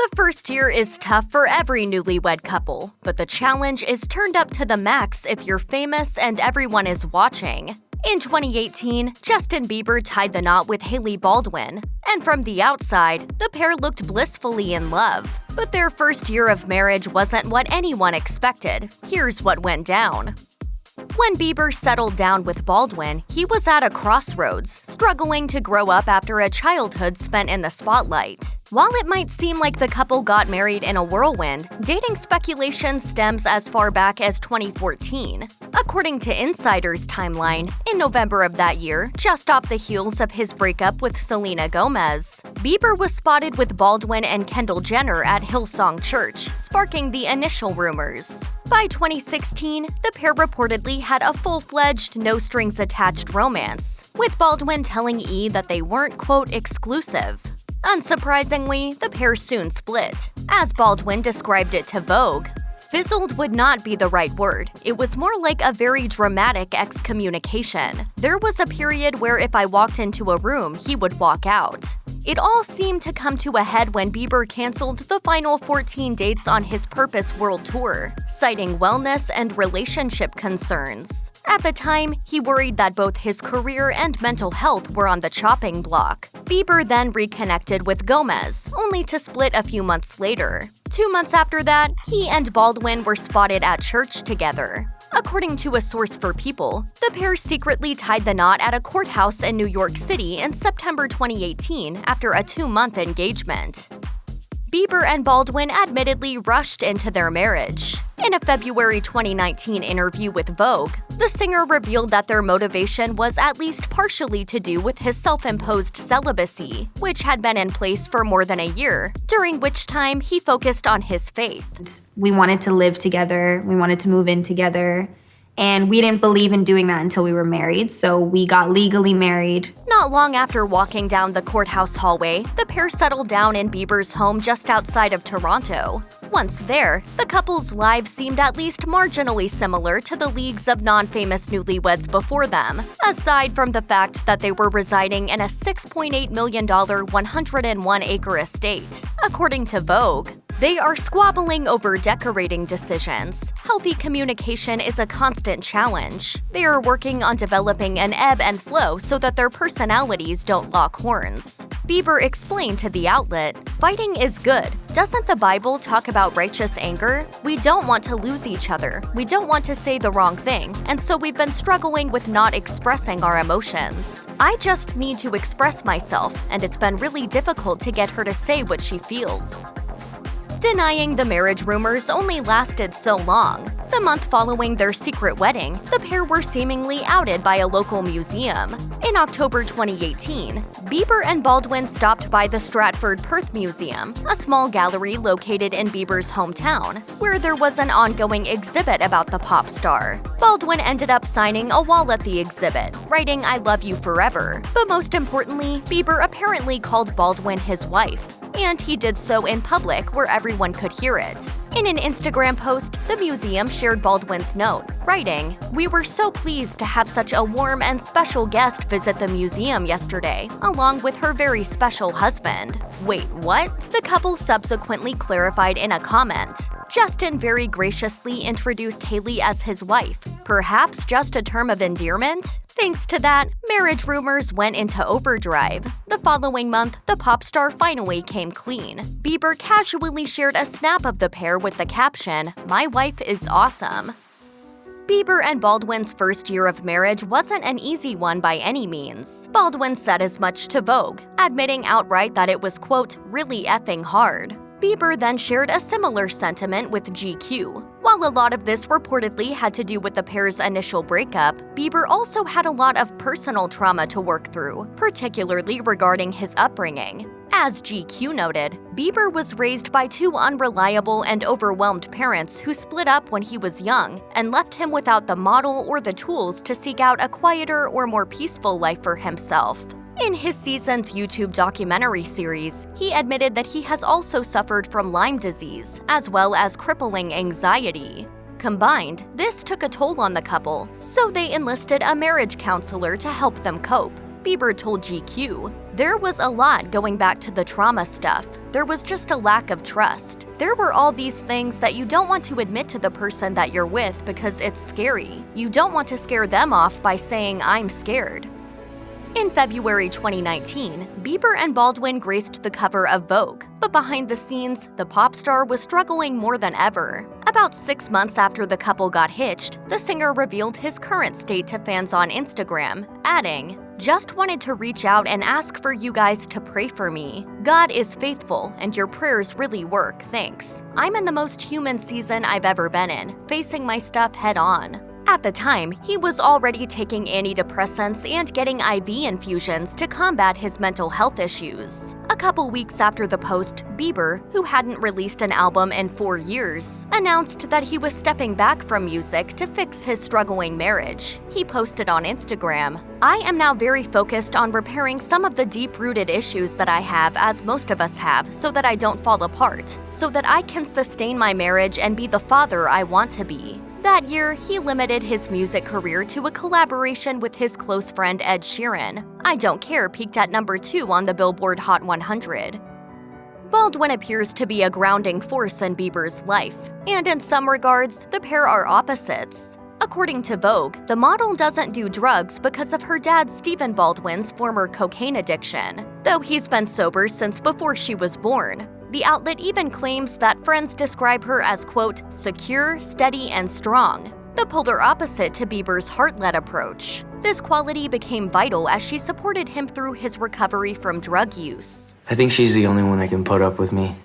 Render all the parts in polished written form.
The first year is tough for every newlywed couple, but the challenge is turned up to the max if you're famous and everyone is watching. In 2018, Justin Bieber tied the knot with Hailey Baldwin, and from the outside, the pair looked blissfully in love. But their first year of marriage wasn't what anyone expected. Here's what went down. When Bieber settled down with Baldwin, he was at a crossroads, struggling to grow up after a childhood spent in the spotlight. While it might seem like the couple got married in a whirlwind, dating speculation stems as far back as 2014. According to Insider's timeline, in November of that year, just off the heels of his breakup with Selena Gomez, Bieber was spotted with Baldwin and Kendall Jenner at Hillsong Church, sparking the initial rumors. By 2016, the pair reportedly had a full-fledged, no-strings-attached romance, with Baldwin telling E! That they weren't, quote, exclusive. Unsurprisingly, the pair soon split. As Baldwin described it to Vogue, "Fizzled would not be the right word. It was more like a very dramatic excommunication. There was a period where if I walked into a room, he would walk out." It all seemed to come to a head when Bieber canceled the final 14 dates on his Purpose World Tour, citing wellness and relationship concerns. At the time, he worried that both his career and mental health were on the chopping block. Bieber then reconnected with Gomez, only to split a few months later. 2 months after that, he and Baldwin were spotted at church together. According to a source for People, the pair secretly tied the knot at a courthouse in New York City in September 2018 after a 2-month engagement. Bieber and Baldwin admittedly rushed into their marriage. In a February 2019 interview with Vogue, the singer revealed that their motivation was at least partially to do with his self-imposed celibacy, which had been in place for more than a year, during which time he focused on his faith. We wanted to live together, we wanted to move in together, and we didn't believe in doing that until we were married, so we got legally married. Not long after walking down the courthouse hallway, the pair settled down in Bieber's home just outside of Toronto. Once there, the couple's lives seemed at least marginally similar to the leagues of non-famous newlyweds before them, aside from the fact that they were residing in a $6.8 million 101-acre estate. According to Vogue, they are squabbling over decorating decisions. Healthy communication is a constant challenge. They are working on developing an ebb and flow so that their personalities don't lock horns. Bieber explained to the outlet, "Fighting is good. Doesn't the Bible talk about righteous anger? We don't want to lose each other. We don't want to say the wrong thing, and so we've been struggling with not expressing our emotions. I just need to express myself, and it's been really difficult to get her to say what she feels." Denying the marriage rumors only lasted so long. The month following their secret wedding, the pair were seemingly outed by a local museum. In October 2018, Bieber and Baldwin stopped by the Stratford Perth Museum, a small gallery located in Bieber's hometown, where there was an ongoing exhibit about the pop star. Baldwin ended up signing a wall at the exhibit, writing "I love you forever." But most importantly, Bieber apparently called Baldwin his wife, and he did so in public where everyone could hear it. In an Instagram post, the museum shared Baldwin's note, writing, "We were so pleased to have such a warm and special guest visit the museum yesterday, along with her very special husband." Wait, what? The couple subsequently clarified in a comment. Justin very graciously introduced Hailey as his wife, perhaps just a term of endearment? Thanks to that, marriage rumors went into overdrive. The following month, the pop star finally came clean. Bieber casually shared a snap of the pair with the caption, "My wife is awesome." Bieber and Baldwin's first year of marriage wasn't an easy one by any means. Baldwin said as much to Vogue, admitting outright that it was, quote, "really effing hard." Bieber then shared a similar sentiment with GQ. While a lot of this reportedly had to do with the pair's initial breakup, Bieber also had a lot of personal trauma to work through, particularly regarding his upbringing. As GQ noted, Bieber was raised by 2 unreliable and overwhelmed parents who split up when he was young and left him without the model or the tools to seek out a quieter or more peaceful life for himself. In his season's YouTube documentary series, he admitted that he has also suffered from Lyme disease, as well as crippling anxiety. Combined, this took a toll on the couple, so they enlisted a marriage counselor to help them cope. Bieber told GQ, There was a lot going back to the trauma stuff. There was just a lack of trust. There were all these things that you don't want to admit to the person that you're with because it's scary. You don't want to scare them off by saying, "I'm scared." In February 2019, Bieber and Baldwin graced the cover of Vogue, but behind the scenes, the pop star was struggling more than ever. About 6 months after the couple got hitched, the singer revealed his current state to fans on Instagram, adding, "Just wanted to reach out and ask for you guys to pray for me. God is faithful, and your prayers really work, thanks. I'm in the most human season I've ever been in, facing my stuff head on." At the time, he was already taking antidepressants and getting IV infusions to combat his mental health issues. A couple weeks after the post, Bieber, who hadn't released an album in 4 years, announced that he was stepping back from music to fix his struggling marriage. He posted on Instagram, "I am now very focused on repairing some of the deep-rooted issues that I have, as most of us have, so that I don't fall apart, so that I can sustain my marriage and be the father I want to be." That year, he limited his music career to a collaboration with his close friend Ed Sheeran. I Don't Care peaked at number 2 on the Billboard Hot 100. Baldwin appears to be a grounding force in Bieber's life, and in some regards, the pair are opposites. According to Vogue, the model doesn't do drugs because of her dad Stephen Baldwin's former cocaine addiction, though he's been sober since before she was born. The outlet even claims that friends describe her as, quote, "secure, steady, and strong," the polar opposite to Bieber's heart-led approach. This quality became vital as she supported him through his recovery from drug use. I think she's the only one that can put up with me.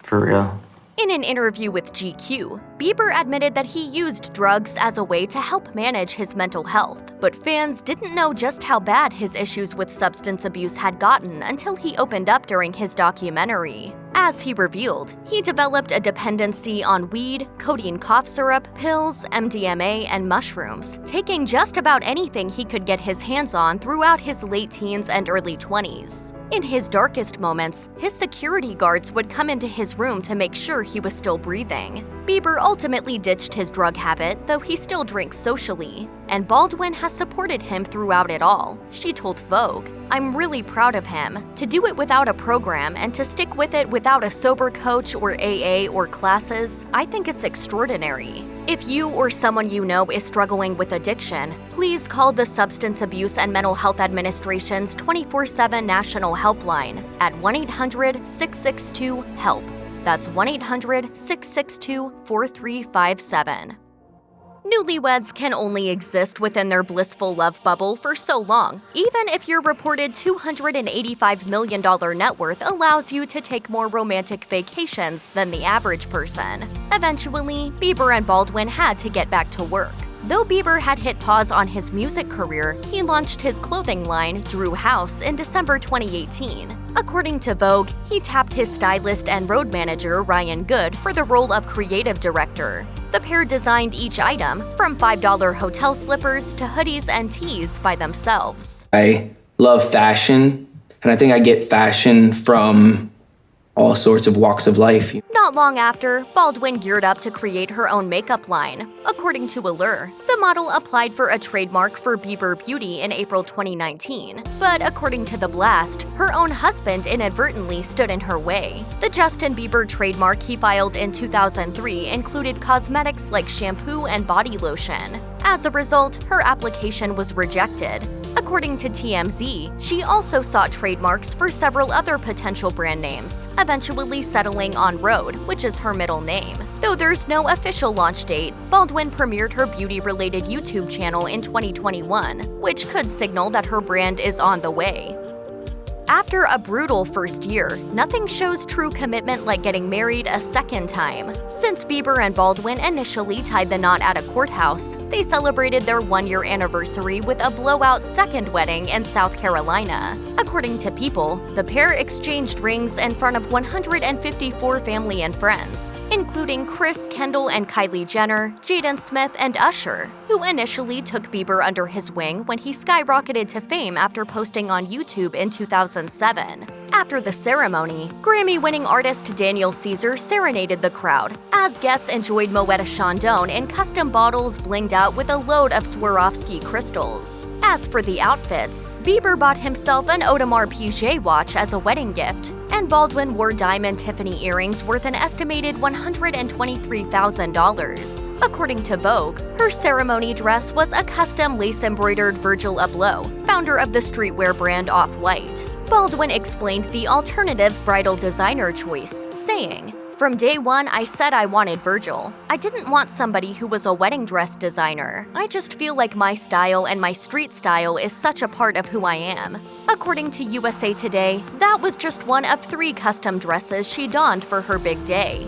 For real. In an interview with GQ, Bieber admitted that he used drugs as a way to help manage his mental health, but fans didn't know just how bad his issues with substance abuse had gotten until he opened up during his documentary. As he revealed, he developed a dependency on weed, codeine cough syrup, pills, MDMA, and mushrooms, taking just about anything he could get his hands on throughout his late teens and early 20s. In his darkest moments, his security guards would come into his room to make sure he was still breathing. Bieber ultimately ditched his drug habit, though he still drinks socially, and Baldwin has supported him throughout it all. She told Vogue, "I'm really proud of him. To do it without a program and to stick with it without a sober coach or AA or classes, I think it's extraordinary. If you or someone you know is struggling with addiction, please call the Substance Abuse and Mental Health Administration's 24/7 national helpline at 1-800-662-HELP. That's 1-800-662-4357. Newlyweds can only exist within their blissful love bubble for so long, even if your reported $285 million net worth allows you to take more romantic vacations than the average person. Eventually, Bieber and Baldwin had to get back to work. Though Bieber had hit pause on his music career, he launched his clothing line, Drew House, in December 2018. According to Vogue, he tapped his stylist and road manager, Ryan Good, for the role of creative director. The pair designed each item, from $5 hotel slippers to hoodies and tees, by themselves. I love fashion, and I think I get fashion from all sorts of walks of life. Not long after, Baldwin geared up to create her own makeup line. According to Allure, the model applied for a trademark for Bieber Beauty in April 2019. But according to The Blast, her own husband inadvertently stood in her way. The Justin Bieber trademark he filed in 2003 included cosmetics like shampoo and body lotion. As a result, her application was rejected. According to TMZ, she also sought trademarks for several other potential brand names, eventually settling on Rhode, which is her middle name. Though there's no official launch date, Baldwin premiered her beauty-related YouTube channel in 2021, which could signal that her brand is on the way. After a brutal first year, nothing shows true commitment like getting married a second time. Since Bieber and Baldwin initially tied the knot at a courthouse, they celebrated their one-year anniversary with a blowout second wedding in South Carolina. According to People, the pair exchanged rings in front of 154 family and friends, including Kris, Kendall, and Kylie Jenner, Jaden Smith, and Usher, who initially took Bieber under his wing when he skyrocketed to fame after posting on YouTube in 2007. After the ceremony, Grammy-winning artist Daniel Caesar serenaded the crowd, as guests enjoyed Moët Chandon in custom bottles blinged out with a load of Swarovski crystals. As for the outfits, Bieber bought himself an Audemars Piguet watch as a wedding gift, and Baldwin wore diamond Tiffany earrings worth an estimated $123,000. According to Vogue, her ceremony dress was a custom lace-embroidered Virgil Abloh, founder of the streetwear brand Off-White. Baldwin explained the alternative bridal designer choice, saying, "From day one, I said I wanted Virgil. I didn't want somebody who was a wedding dress designer. I just feel like my style and my street style is such a part of who I am." According to USA Today, that was just one of 3 custom dresses she donned for her big day.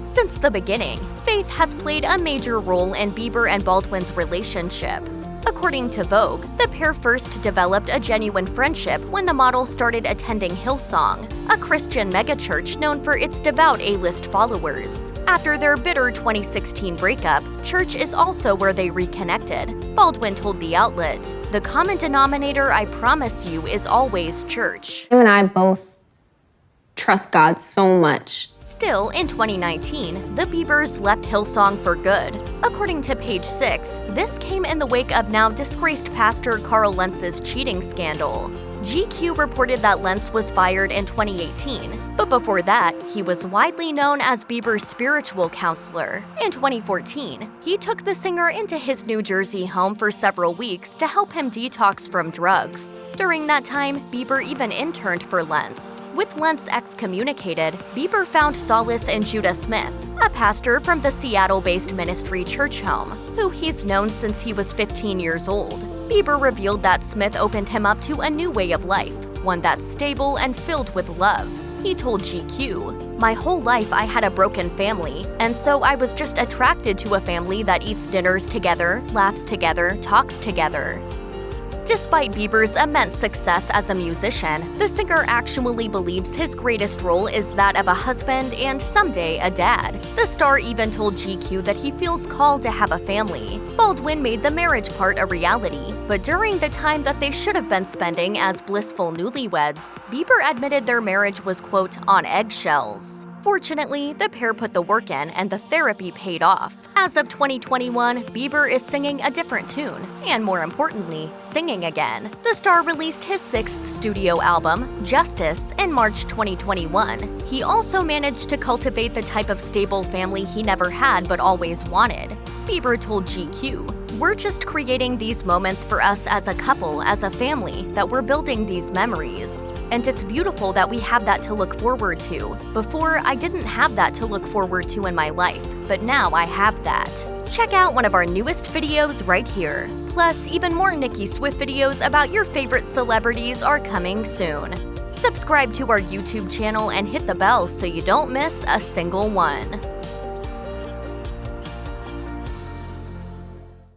Since the beginning, faith has played a major role in Bieber and Baldwin's relationship. According to Vogue, the pair first developed a genuine friendship when the model started attending Hillsong, a Christian megachurch known for its devout A-list followers. After their bitter 2016 breakup, church is also where they reconnected. Baldwin told the outlet, "The common denominator, I promise you, is always church." Him and I both trust God so much. Still, in 2019, the Biebers left Hillsong for good. According to Page 6, this came in the wake of now disgraced pastor Carl Lentz's cheating scandal. GQ reported that Lentz was fired in 2018, but before that, he was widely known as Bieber's spiritual counselor. In 2014, he took the singer into his New Jersey home for several weeks to help him detox from drugs. During that time, Bieber even interned for Lentz. With Lentz excommunicated, Bieber found solace in Judah Smith, a pastor from the Seattle-based ministry Church Home, who he's known since he was 15 years old. Bieber revealed that Smith opened him up to a new way of life, one that's stable and filled with love. He told GQ, "My whole life I had a broken family, and so I was just attracted to a family that eats dinners together, laughs together, talks together." Despite Bieber's immense success as a musician, the singer actually believes his greatest role is that of a husband and someday a dad. The star even told GQ that he feels called to have a family. Baldwin made the marriage part a reality, but during the time that they should have been spending as blissful newlyweds, Bieber admitted their marriage was, quote, "on eggshells." Fortunately, the pair put the work in and the therapy paid off. As of 2021, Bieber is singing a different tune, and more importantly, singing again. The star released his 6th studio album, Justice, in March 2021. He also managed to cultivate the type of stable family he never had but always wanted. Bieber told GQ, "We're just creating these moments for us as a couple, as a family, that we're building these memories. And it's beautiful that we have that to look forward to. Before, I didn't have that to look forward to in my life, but now I have that." Check out one of our newest videos right here. Plus, even more Nicki Swift videos about your favorite celebrities are coming soon. Subscribe to our YouTube channel and hit the bell so you don't miss a single one.